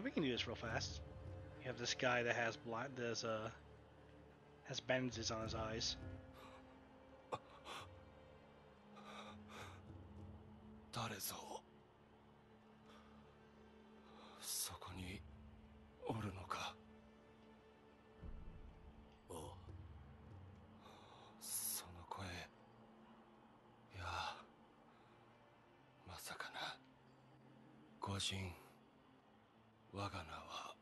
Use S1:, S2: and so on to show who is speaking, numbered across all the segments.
S1: we can do this real fast. You have this guy that has has bandages on his eyes.
S2: 誰ぞそこにおるのかおうその声いやまさかな御人我が名は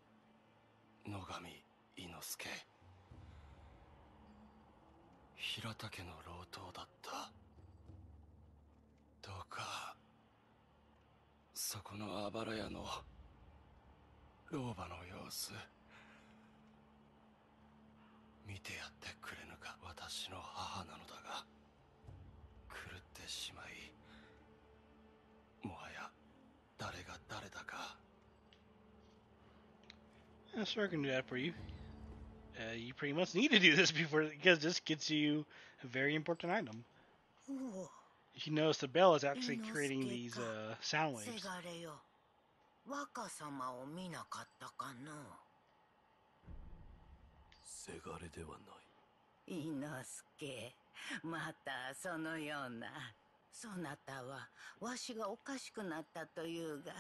S2: 野上伊之助平田家の老頭だったどうかそこのあばら屋の老婆の様子見てやってくれぬか私の母なのだが狂ってしまいもはや誰が誰だか
S1: So I can do that for you. You pretty much need to do this because this gets you a very important item. If you notice, the bell is actually creating these sound waves.
S3: 若様を見なかったかの
S4: せがれではない。
S3: 伊之助、またそのような。そなたはわしがおかしくなったというが、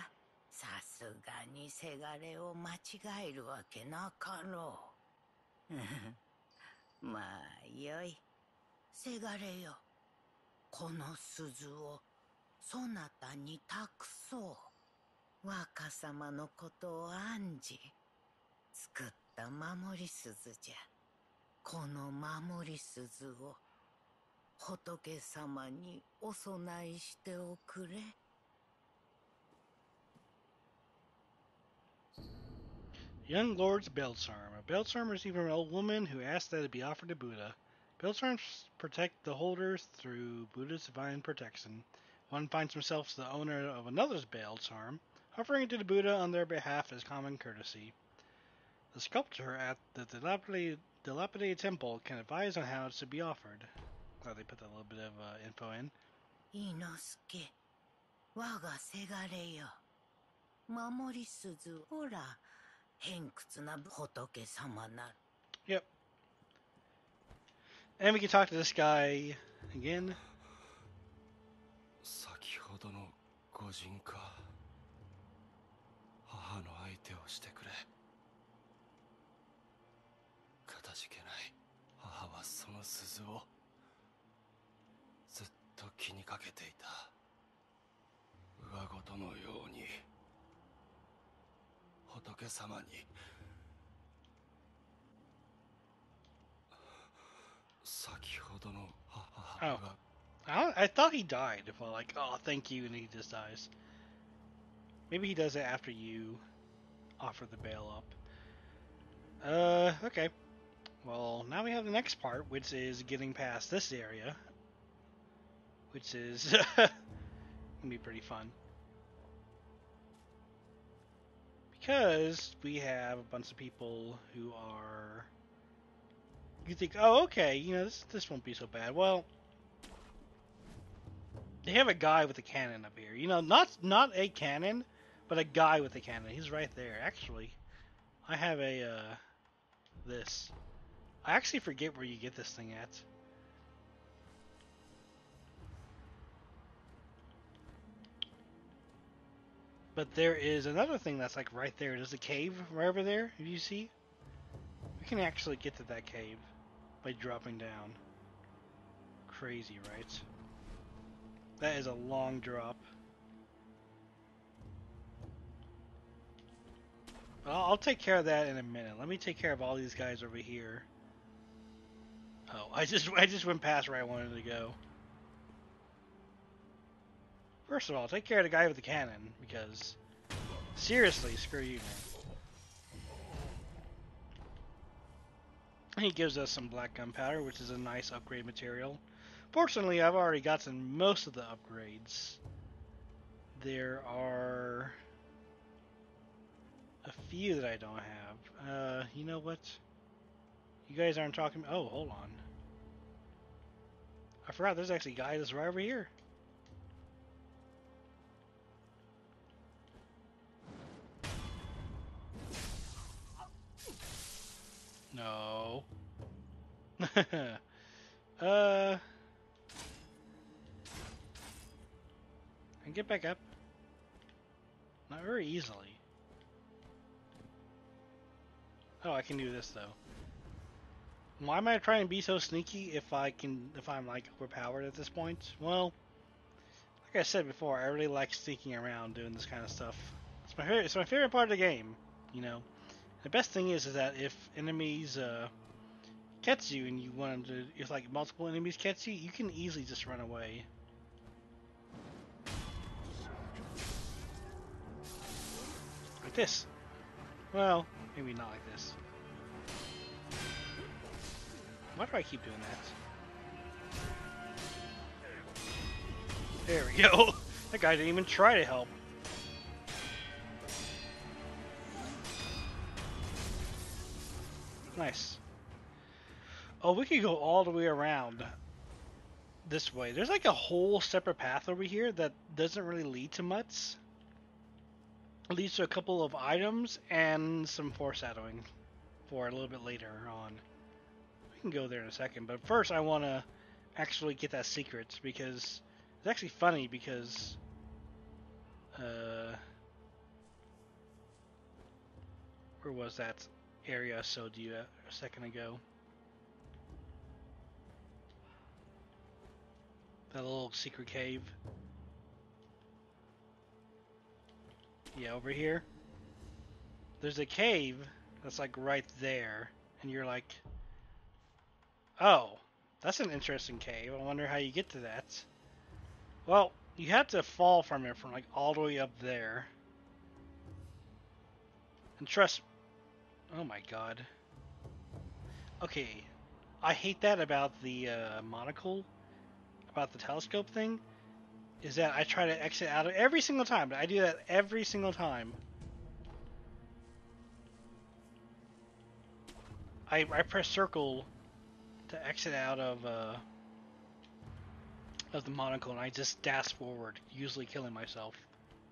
S3: さすがにせがれを間違えるわけなかろう。まあよい。せがれよ、この鈴をそなたに託そう。若様のことを案じ作った守り鈴じゃ。この守り鈴を仏様にお供えしておくれ。
S1: Young Lord's Bellsarm. A Bellsarm is even an old woman who asked that it be offered to Buddha. Bellsarms protect the holders through Buddha's divine protection. One finds himself the owner of another's Bellsarm, offering it to the Buddha on their behalf as common courtesy. The sculptor at the dilapidated temple can advise on how it's to be offered. Glad they put that little bit of info in.
S3: 伊之助、我がせがれよ。守り鈴、ほら、偏屈な仏様なる。
S1: Yep. And we can talk to this guy again.
S2: 先ほどの御人か母の相手をしてくれかたじけない母はその鈴をずっと気にかけていた上事のように仏様に先ほどの母が
S1: I thought he died. If I'm like, oh, thank you, and he just dies. Maybe he does it after you offer the bail up. Okay. Well, now we have the next part, which is getting past this area, which is gonna be pretty fun. Because we have a bunch of people who are... You think, oh, okay, you know, this won't be so bad. Well, they have a guy with a cannon up here. You know, not a cannon, but a guy with a cannon. He's right there. Actually, I have a, this. I actually forget where you get this thing at. But there is another thing that's like right there. There's a cave right over there, if you see. We can actually get to that cave by dropping down. Crazy, right? That is a long drop. Well, I'll take care of that in a minute. Let me take care of all these guys over here. Oh, I just went past where I wanted to go. First of all, take care of the guy with the cannon, because seriously, screw you, man. He gives us some black gunpowder, which is a nice upgrade material. Fortunately, I've already gotten most of the upgrades. There are a few that I don't have. You know what? You guys aren't talking... Oh, hold on. I forgot there's actually a guy that's right over here. And get back up. Not very easily. Oh, I can do this though. Why am I trying to be so sneaky if I'm like overpowered at this point? Well, like I said before, I really like sneaking around doing this kind of stuff. It's my favorite part of the game, you know. The best thing is that if enemies catch you and you want them to, if like multiple enemies catch you, you can easily just run away. Like this. Well, maybe not like this. Why do I keep doing that? There we go. That guy didn't even try to help. Nice. Oh, we could go all the way around this way. There's like a whole separate path over here that doesn't really lead to much. It leads to a couple of items and some foreshadowing for a little bit later on. We can go there in a second, but first I want to actually get that secret because it's actually funny because where was that area I showed you a second ago? That little secret cave. Yeah, over here. There's a cave that's like right there, and you're like, oh, that's an interesting cave. I wonder how you get to that. Well, you have to fall from it from like all the way up there. And trust, oh my god. Okay, I hate that about the monocle, about the telescope thing, is that I try to exit out of every single time. I do that every single time. I press circle to exit out of the monocle, and I just dash forward, usually killing myself.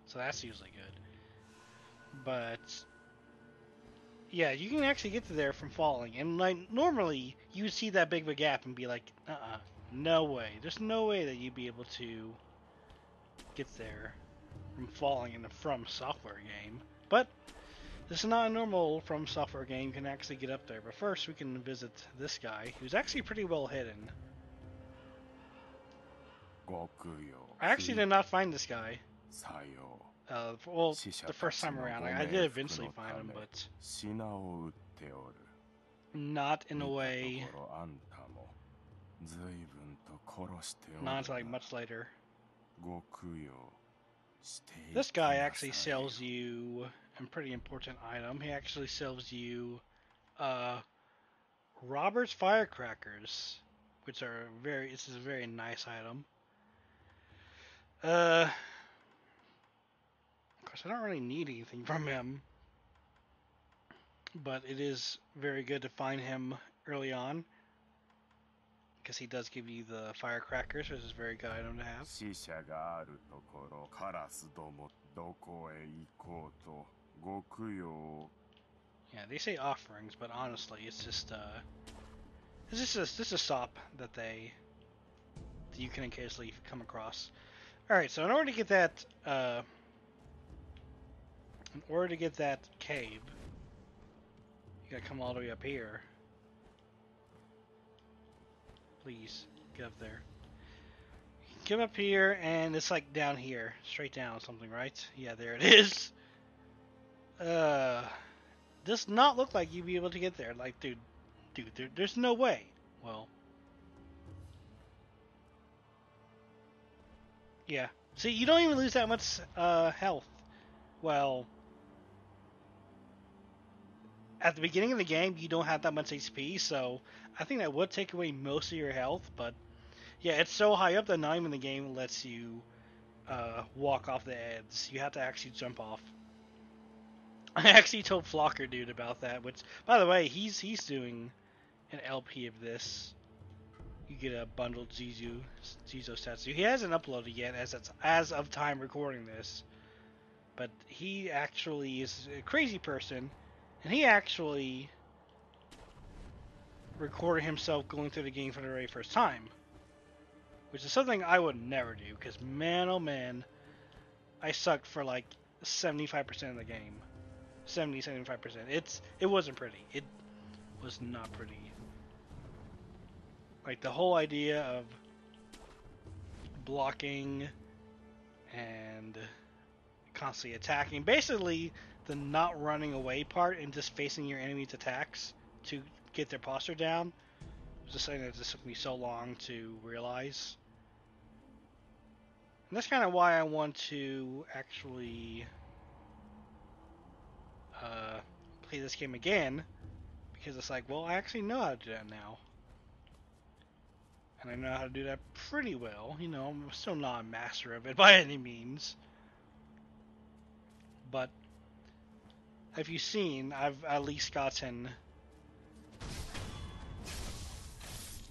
S1: So that's usually good. But yeah, you can actually get to there from falling, and like normally you would see that big of a gap and be like, no way. There's no way that you'd be able to get there from falling in a From Software game. But this is not a normal From Software game. You can actually get up there. But first, we can visit this guy, who's actually pretty well hidden. I actually did not find this guy. Well, the first time around. I did eventually find him, but not in a way. Not until like much later. This guy actually sells you a pretty important item. He actually sells you Robert's firecrackers, which are this is a very nice item. Of course, I don't really need anything from him, but it is very good to find him early on, because he does give you the firecrackers, which is a very good item to have. Yeah, they say offerings, but honestly, it's just a sop that you can occasionally come across. All right, so in order to get that cave, you gotta come all the way up here. Please get up there. You can come up here, and it's like down here, straight down, something, right? Yeah, there it is. Does not look like you'd be able to get there. Like, dude, there's no way. Well, yeah. See, you don't even lose that much health. Well, at the beginning of the game, you don't have that much HP, so I think that would take away most of your health. But yeah, it's so high up that not even the game lets you walk off the edge. You have to actually jump off. I actually told Flocker Dude about that, which, by the way, he's doing an LP of this. You get a bundled Jizo statue. He hasn't uploaded yet as of time recording this, but he actually is a crazy person, and he actually recording himself going through the game for the very first time, which is something I would never do, because man, oh man, I sucked for like 75% of the game. 75%. It wasn't pretty. It was not pretty. Like the whole idea of blocking and constantly attacking, basically the not running away part and just facing your enemy's attacks to get their posture down, was just something that just took me so long to realize. And that's kind of why I want to actually play this game again, because it's like, well, I actually know how to do that now. And I know how to do that pretty well. You know, I'm still not a master of it by any means. But, have you seen, I've at least gotten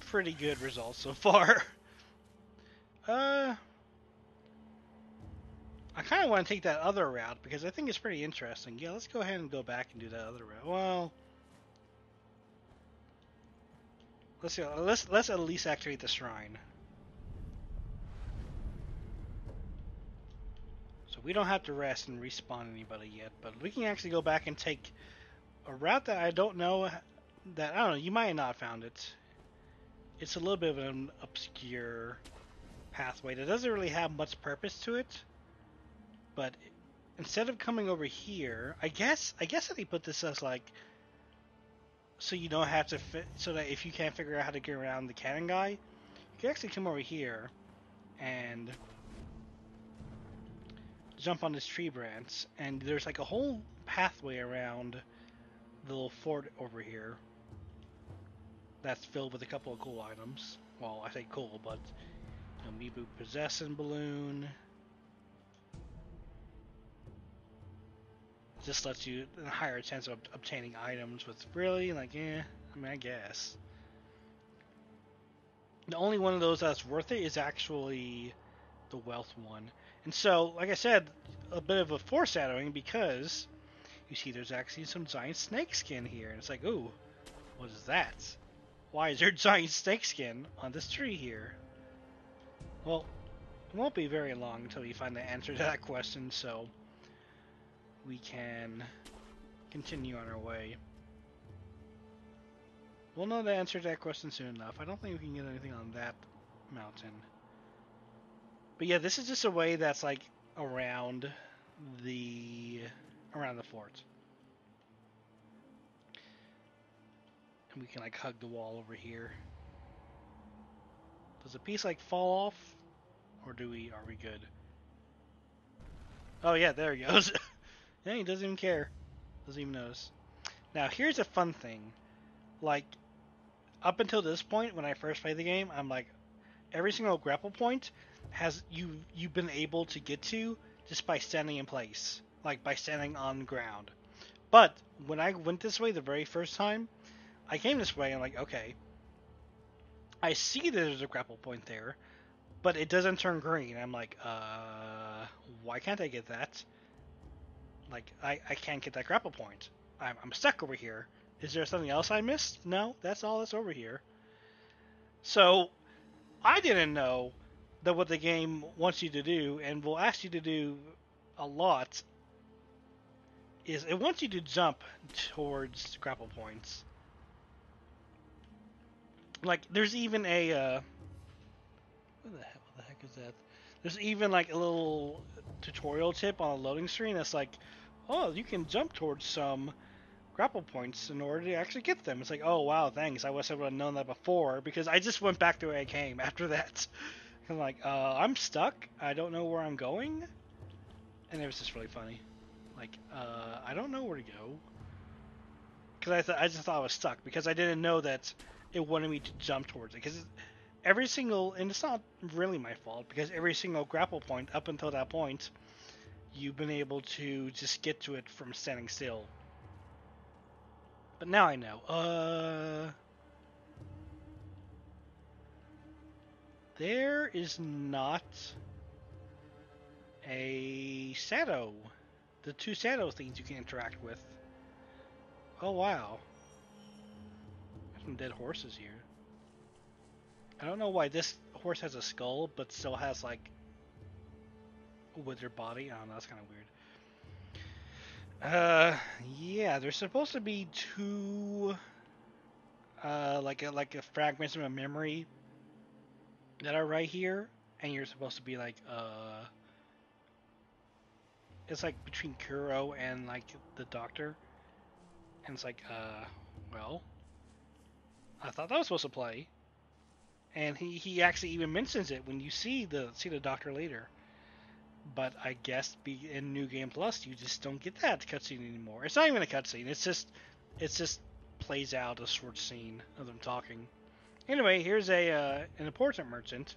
S1: pretty good results so far. I kind of want to take that other route because I think it's pretty interesting. Yeah, let's go ahead and go back and do that other route. Well, let's go. Let's at least activate the shrine. So we don't have to rest and respawn anybody yet, but we can actually go back and take a route that I don't know. That I don't know. You might not have found it. It's a little bit of an obscure pathway that doesn't really have much purpose to it. But instead of coming over here, I guess that they put this as like, so you don't have to so that if you can't figure out how to get around the cannon guy, you can actually come over here and jump on this tree branch, and there's like a whole pathway around the little fort over here that's filled with a couple of cool items. Well, I say cool, but Amiibo Possession Balloon. Just lets you a higher chance of obtaining items with really, like, I mean, I guess. The only one of those that's worth it is actually the wealth one. And so, like I said, a bit of a foreshadowing because you see there's actually some giant snake skin here. And it's like, ooh, what is that? Why is there giant snake skin on this tree here? Well, it won't be very long until we find the answer to that question, so we can continue on our way. We'll know the answer to that question soon enough. I don't think we can get anything on that mountain. But yeah, this is just a way that's like around the fort. And we can like hug the wall over here. Does a piece like fall off? Or are we good? Oh yeah, there he goes. Yeah, he doesn't even care. Doesn't even notice. Now here's a fun thing. Like, up until this point, when I first played the game, I'm like, every single grapple point has you've been able to get to just by standing in place, like by standing on the ground. But when I went this way the very first time, I came this way and I'm like, okay, I see that there's a grapple point there, but it doesn't turn green. I'm like, why can't I get that? Like, I can't get that grapple point. I'm stuck over here. Is there something else I missed? No, that's all that's over here. So, I didn't know that what the game wants you to do, and will ask you to do a lot, is it wants you to jump towards grapple points. Like, there's even a, what the heck is that? There's even like a little tutorial tip on a loading screen that's like, oh, you can jump towards some grapple points in order to actually get them. It's like, oh wow, thanks. I wish I would have known that before, because I just went back the way I came after that. I'm like, I'm stuck. I don't know where I'm going. And it was just really funny. Like, I don't know where to go. Because I just thought I was stuck, because I didn't know that it wanted me to jump towards it. Because every single, and it's not really my fault, because every single grapple point up until that point, you've been able to just get to it from standing still. But now I know. There is not a shadow. The two shadow things you can interact with. Oh wow. Some dead horses here. I don't know why this horse has a skull, but still has like a withered body. I don't know. That's kind of weird. Yeah, there's supposed to be two, like a fragments of a memory that are right here, and you're supposed to be like, it's like between Kuro and like the doctor, and it's like, well, I thought that was supposed to play, and he actually even mentions it when you see the doctor later. But I guess in New Game Plus, you just don't get that cutscene anymore. It's not even a cutscene. It's just plays out a short scene of them talking. Anyway, here's an important merchant.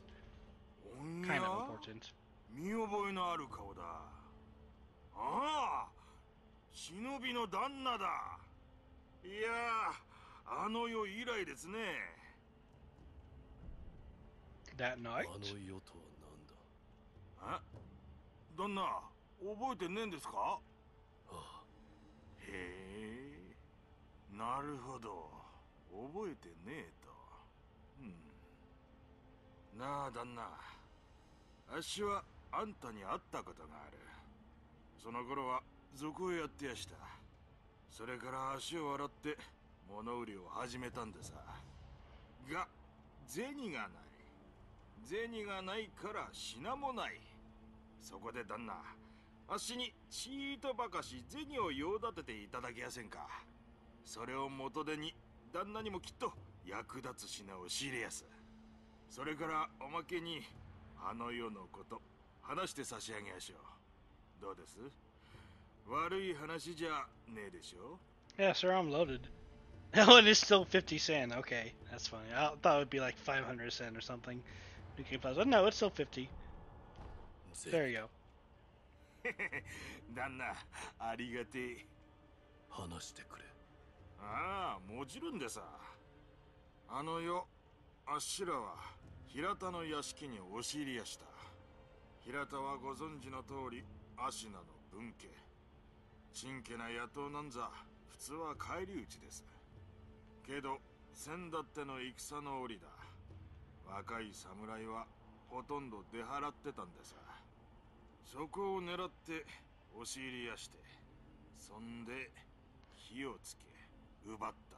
S1: Kind of important.
S5: 見覚えのある顔だ。ああ、忍びの旦那だ。いやあの世以来ですね。
S1: That night?
S4: あの世とはなんだ。
S5: え、旦那、覚えてねえんですか？
S4: ああ。
S5: へえ、なるほど。覚えてねえと。なあ旦那、あっしはあんたに会ったことがある。その頃は賊をやってやした。それから足を洗って物売りを始めたんでさ。が、銭がない。銭がないから品もない。そこで旦那、あっしにちーとばかし銭を用立てていただけやせんか。それを元手に旦那にもきっと役立つ品を仕入れやす。それからおまけにあの世のこと話して差し上げやしょう。どうです？悪い話じゃねえでしょ。
S1: Yeah, sir, I'm loaded. Oh, it is still 50 cent. Okay, that's funny. I thought it would be like 500 cent or something. New Game Plus. But no, it's still 50. There you go.
S5: 旦那、ありがてえ。
S4: 話してくれ。
S5: ああ、もちろんでさ。あの世、あっしらは平田の屋敷に押し入りやした。平田はご存知の通り、芦名の分家。ちんけな野党なんざ普通は返り討ちです。けど先だっての戦の折だ。若い侍はほとんど出払ってたんでさ。そこを狙って押し入りやして、そんで火をつけ奪った。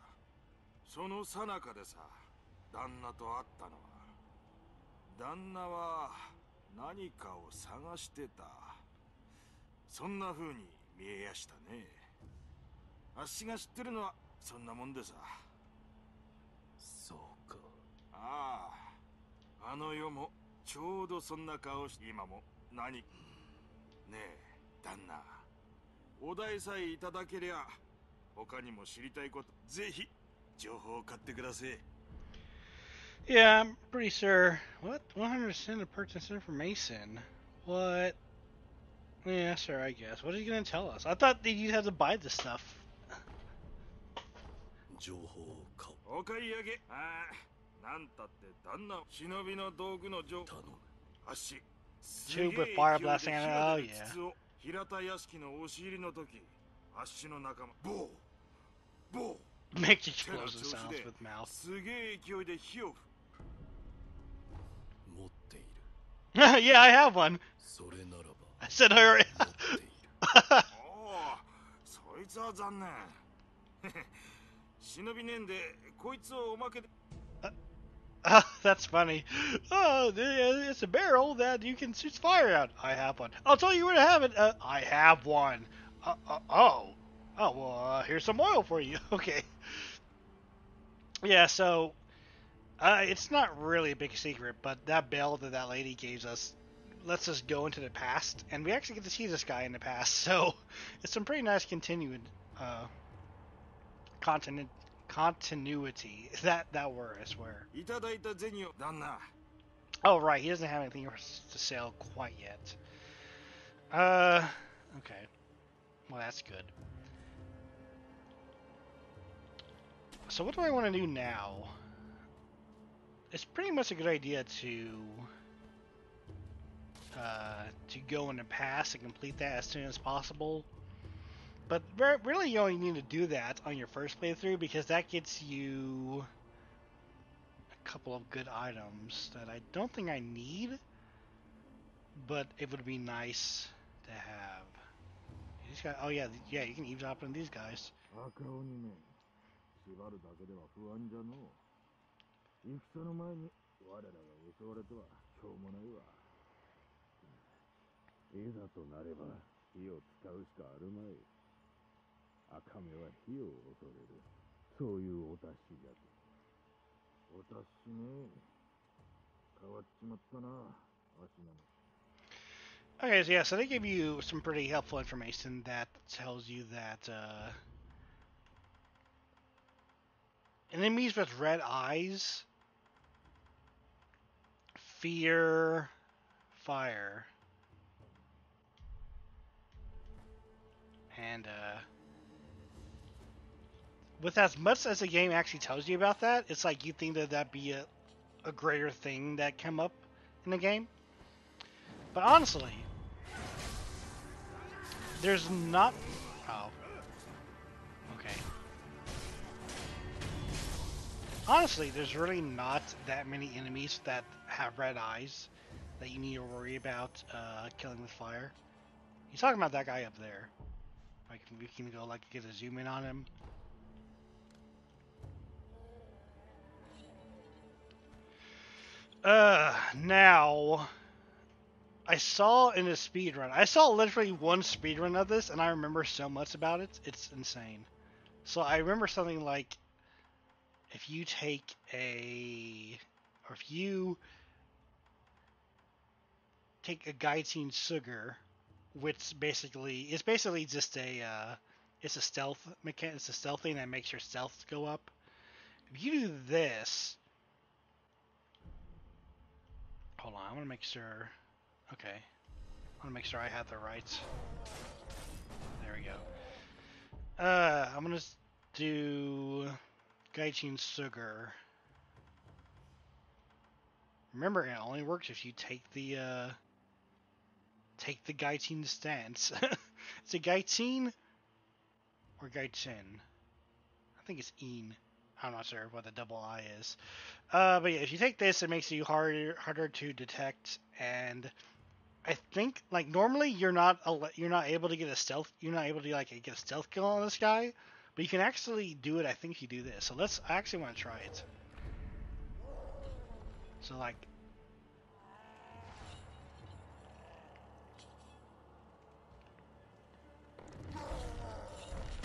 S5: その最中でさ、旦那と会ったのは。旦那は何かを探してた。そんな風に見えやしたね。あっしが知ってるのはそんなもんでさ。
S4: そうか。
S5: ああ、あの世もちょうどそんな顔して、今も何ねえ旦那、お題さえいただけりゃ他にも知りたいこと、ぜひ情報を買ってください。
S1: Yeah, I'm pretty sure. What? 100% of purchase information. What? Yeah, sure, I guess. What are you gonna tell us? I thought that you'd have to buy this stuff.
S4: 情報を買おう。
S5: お買い上げ。ああ、なんたって旦那、忍びの道具の情報。
S4: 頼む。
S5: あっし、
S1: Tube with fire blasting on it. Oh, yeah.
S5: 平田屋敷の押し入りの時、あっしの仲間、ボーボー
S1: Makes explosive sounds with mouth.
S5: すげえ勢いで火を。
S4: 持っている。
S1: Yeah, I have one.
S4: それならば。
S1: I said I already.
S4: 持っている。
S5: おお、そいつは残念。忍びねえんで、こいつをおまけで。
S1: That's funny. Oh, it's a barrel that you can shoot fire out. I have one. I'll tell you where to have it. I have one. Oh, well, here's some oil for you. Okay. Yeah, so it's not really a big secret, but that bell that lady gave us lets us go into the past, and we actually get to see this guy in the past. So it's some pretty nice continued continuity. That word, I swear.
S5: いただいた銭を旦那。
S1: Oh, right, he doesn't have anything to sell quite yet. Okay. Well, that's good. So what do I want to do now? It's pretty much a good idea to go in the past and complete that as soon as possible. But really, you only need to do that on your first playthrough because that gets you couple of good items that I don't think I need, but it would be nice to have. These guys, oh yeah, you can eavesdrop on these guys.
S5: 赤鬼め、縛るだけでは不安じゃのう。戦の前に我らが襲われてはしょうもないわ。いざとなれば火を使うしかあるまい。赤目は火を恐れる。そういうお達しじゃと。お達しね。変わっちまったな、足なの。
S1: Okay, so yeah, so they give you some pretty helpful information that tells you that enemies with red eyes fear fire. And with as much as the game actually tells you about that, it's like you think that that'd be a greater thing that came up in the game. But honestly, there's not... Oh. Okay. Honestly, there's really not that many enemies that have red eyes that you need to worry about killing with fire. He's talking about that guy up there. Like, we can go, like, get a zoom in on him. Now... I saw in a speedrun. I saw literally one speedrun of this, and I remember so much about it. It's insane. So I remember something like, if you take a... Or if you take a Gaijin Sugar, which basically... It's basically just a... it's a stealth mechanic. It's a stealth thing that makes your stealth go up. If you do this... Hold on, I want to make sure... Okay. I want to make sure I have the right... There we go. I'm gonna do Gaijin Sugar. Remember, it only works if you take the Gaijin stance. Is it Gaijin or Gaijin? I think it's In. I'm not sure what the double I is. But yeah, if you take this, it makes you harder to detect, and I think like normally you're not able to get a stealth. You're not able to like get a stealth kill on this guy, but you can actually do it. I think if you do this. So I actually want to try it. So like.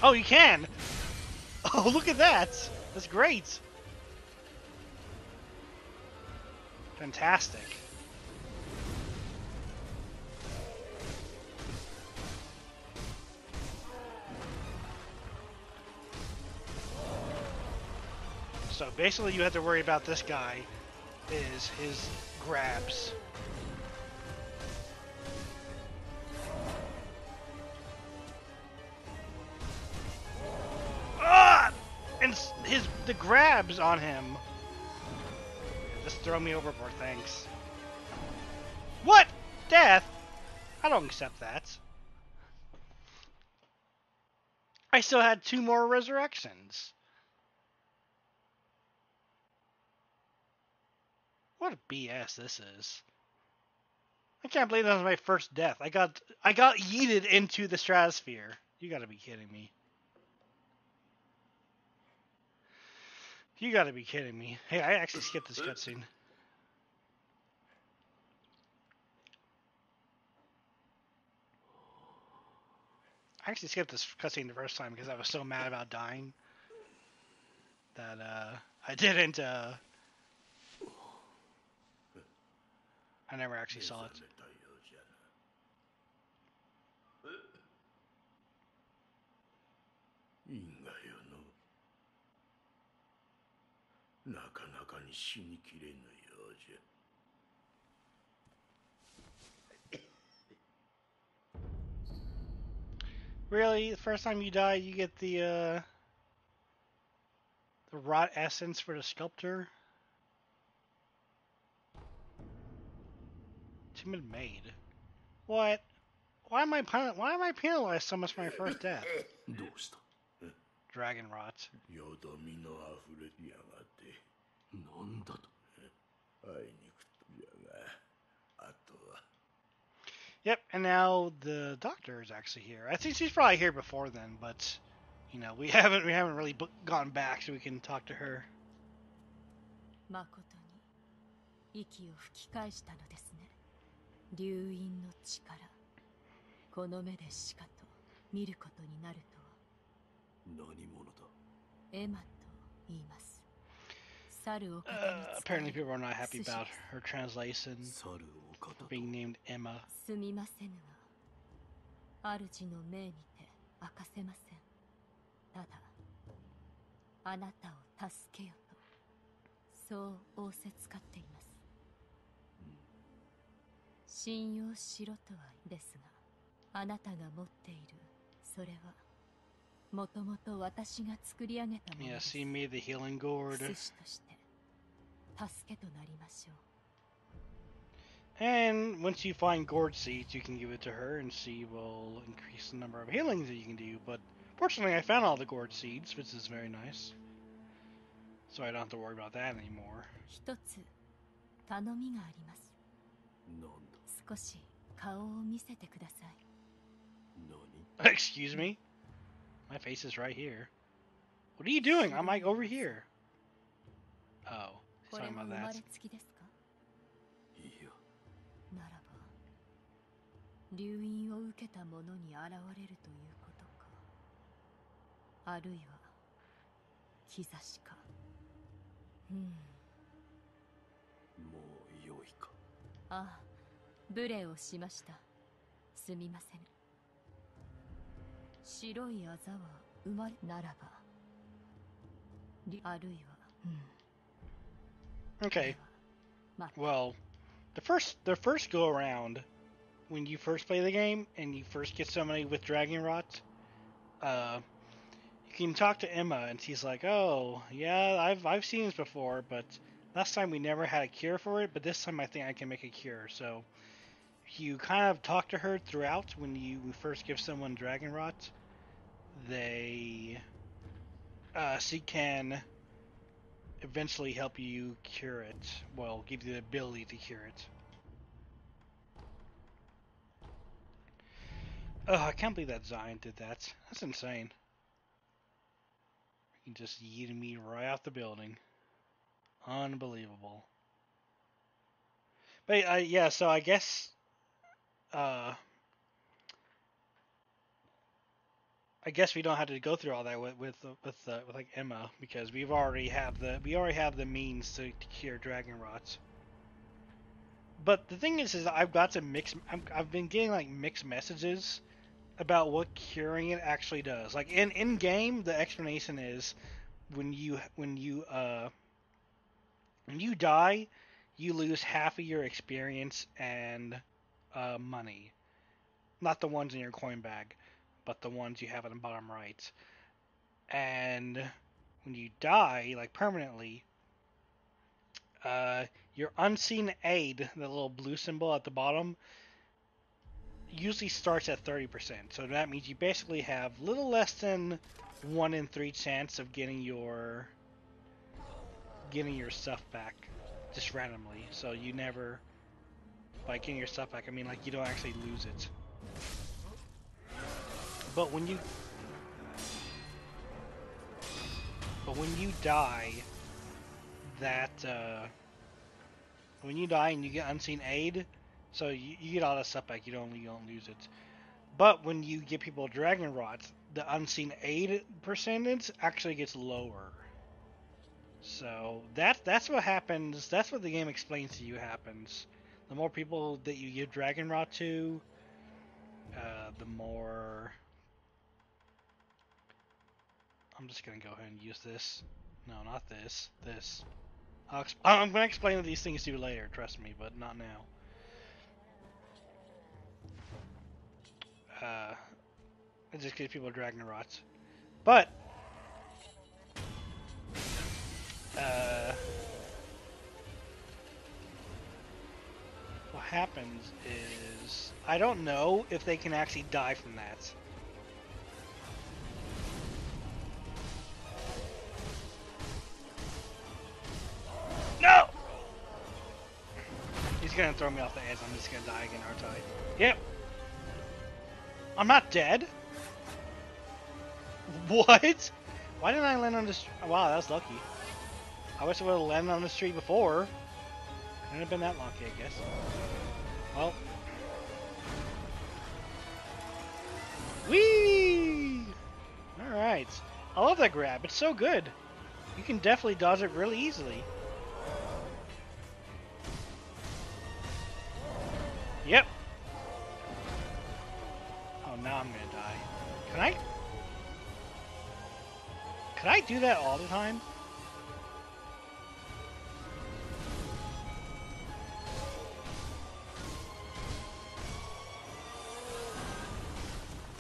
S1: Oh, you can! Oh, look at that! That's great! Fantastic. So basically you have to worry about this guy is his grabs. Ah! And the grabs on him. Just throw me overboard, thanks. What? Death? I don't accept that. I still had 2 more resurrections. What a BS this is. I can't believe that was my first death. I got yeeted into the stratosphere. You gotta be kidding me. You gotta be kidding me. Hey, I actually skipped this cutscene. I actually skipped this cutscene the first time because I was so mad about dying that I didn't. I never actually saw it.
S4: 因果よの。なかなかに死にきれぬようじゃ。
S1: Really? The first time you die, you get the rot essence for the sculptor? Timid maid. What? Why am I penalized so much for my first death?
S4: どうした
S1: Dragonrot.
S4: よどみのあふれやがってなんだと。会いに行くとじゃが、あとは。
S1: Yep, and now the doctor is actually here. I think she's probably here before then, but you know, we haven't really gone back, so we can talk to her.
S6: 誠に息を吹き返したのですね。流因の力、この目でしかと見ることになるとは。
S4: 何者だ。
S6: エマと言います。猿を
S1: Apparently, people are not happy about her translation
S4: 猿を片と。
S1: being named Emma.
S6: すみませぬが、主の命にて明かせません。ただ、あなたを助けよと、そう仰せつかっています。信用しろとはですが、あなたが持っているそれはもともと私が作り上げたものです。
S1: Yes, he made the healing gourd.
S6: 薬師として助けとなりましょう。
S1: And once you find gourd seeds, you can give it to her, and she will increase the number of healings that you can do. But fortunately, I found all the gourd seeds, which is very nice. So I don't have to worry about that anymore.
S6: 一つ頼みがあります。
S4: なんだ。
S6: 少し顔を見せてください。
S4: 何。
S1: Excuse me? My face is right here. What are you doing? I'm like over here. Oh, he's
S6: これ
S1: talking
S6: は
S1: about
S6: 生ま
S1: that.
S6: れつきですか。
S4: いや。
S6: ならば流因を受けた者に現れるということか、あるいは兆しか。
S4: もう良いか。
S6: ああ、無礼をしました。すみません。白いあざは生まれならば、あるいは、
S1: Okay.
S6: ま
S1: Well, the first go around, when you first play the game and you first get somebody with Dragonrot, you can talk to Emma and she's like, "Oh, yeah, I've seen this before, but last time we never had a cure for it, but this time I think I can make a cure." So you kind of talk to her throughout when you first give someone Dragonrot. She can eventually help you cure it. Well, give you the ability to cure it. Oh, I can't believe that Zion did that. That's insane. He just yeeted me right out the building. Unbelievable. But yeah, so I guess we don't have to go through all that with like Emma, because we already have the means to cure Dragonrot. But the thing is I've been getting like mixed messages about what curing it actually does. Like in game, the explanation is when you die, you lose half of your experience and money. Not the ones in your coin bag, but the ones you have in the bottom right. And when you die, like permanently, your unseen aid, the little blue symbol at the bottom, usually starts at 30%. So that means you basically have little less than 1 in 3 chance of getting your stuff back just randomly. So you never, by getting your stuff back, I mean like you don't actually lose it. But when you die, when you die and you get unseen aid, so you get all that stuff back. You don't lose it. But when you give people Dragonrot, the unseen aid percentage actually gets lower. So that's what happens. That's what the game explains to you happens. The more people that you give Dragonrot to, the more. I'm just gonna go ahead and use this. No, not this. This. I'm gonna explain these things to you later. Trust me, but not now. It just gives people Dragonrots. But what happens is I don't know if they can actually die from that. gonna throw me off the edge. I'm just gonna die again, aren't I? Yep. I'm not dead. What? Why didn't I land on this? Wow, that was lucky. I wish I would have landed on this tree before. Wouldn't have been that lucky, I guess. Well. Whee! Alright. I love that grab. It's so good. You can definitely dodge it really easily. Yep. Oh, now I'm gonna die. Can I? Can I do that all the time?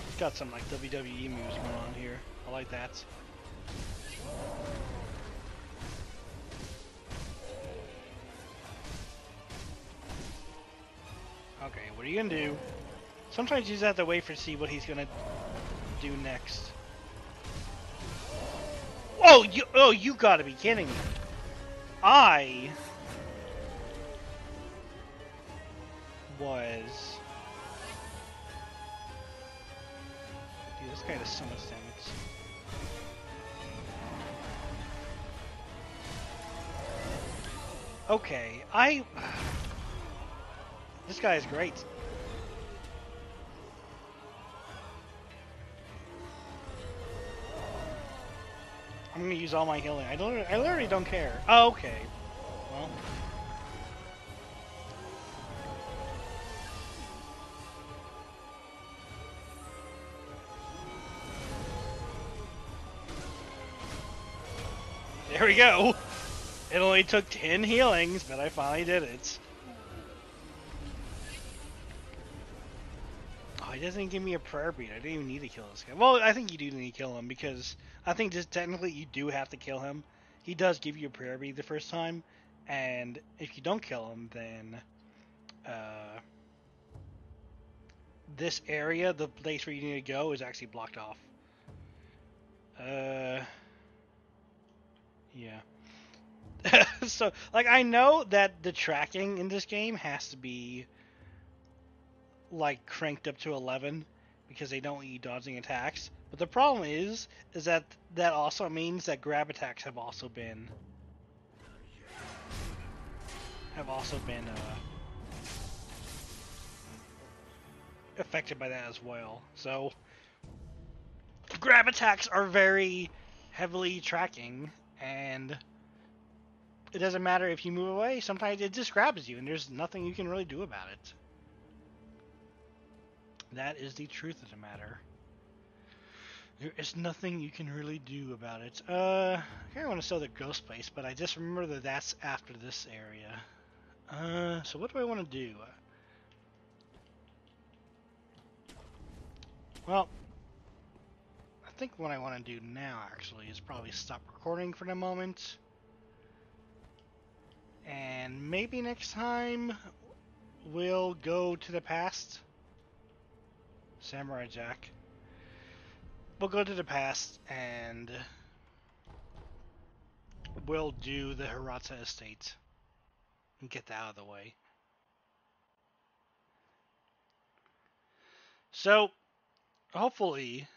S1: It's got some like WWE moves going on here. I like that. Okay, what are you gonna do? Sometimes you just have to wait for to see what he's gonna do next. Oh, you gotta be kidding me. I was. Dude, this guy does so much damage. Okay, This guy is great. I'm gonna use all my healing. I literally don't care. Oh, okay. Well. There we go. It only took 10 healings, but I finally did it. Oh, he doesn't give me a prayer bead. I didn't even need to kill this guy. Well, I think you do need to kill him because I think just technically you do have to kill him. He does give you a prayer bead the first time, and if you don't kill him, then this area, the place where you need to go, is actually blocked off. Yeah. So, like, I know that the tracking in this game has to be like cranked up to 11 because they don't need dodging attacks. But the problem is that that also means that grab attacks have also been affected by that as well. So grab attacks are very heavily tracking, and it doesn't matter if you move away. Sometimes it just grabs you, and there's nothing you can really do about it. That is the truth of the matter. There is nothing you can really do about it. I kind of want to sell the ghost place, but I just remember that that's after this area. So what do I want to do? Well, I think what I want to do now, actually, is probably stop recording for the moment. And maybe next time, we'll go to the past. Samurai Jack. We'll go to the past and we'll do the Hirata estate and get that out of the way. So, hopefully,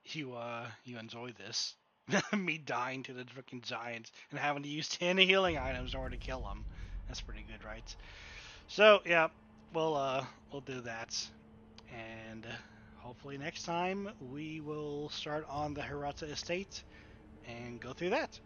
S1: you enjoy this. Me dying to the freaking giants and having to use 10 healing items in order to kill them. That's pretty good, right? So, yeah, we'll do that. And hopefully next time we will start on the Hirata estate and go through that.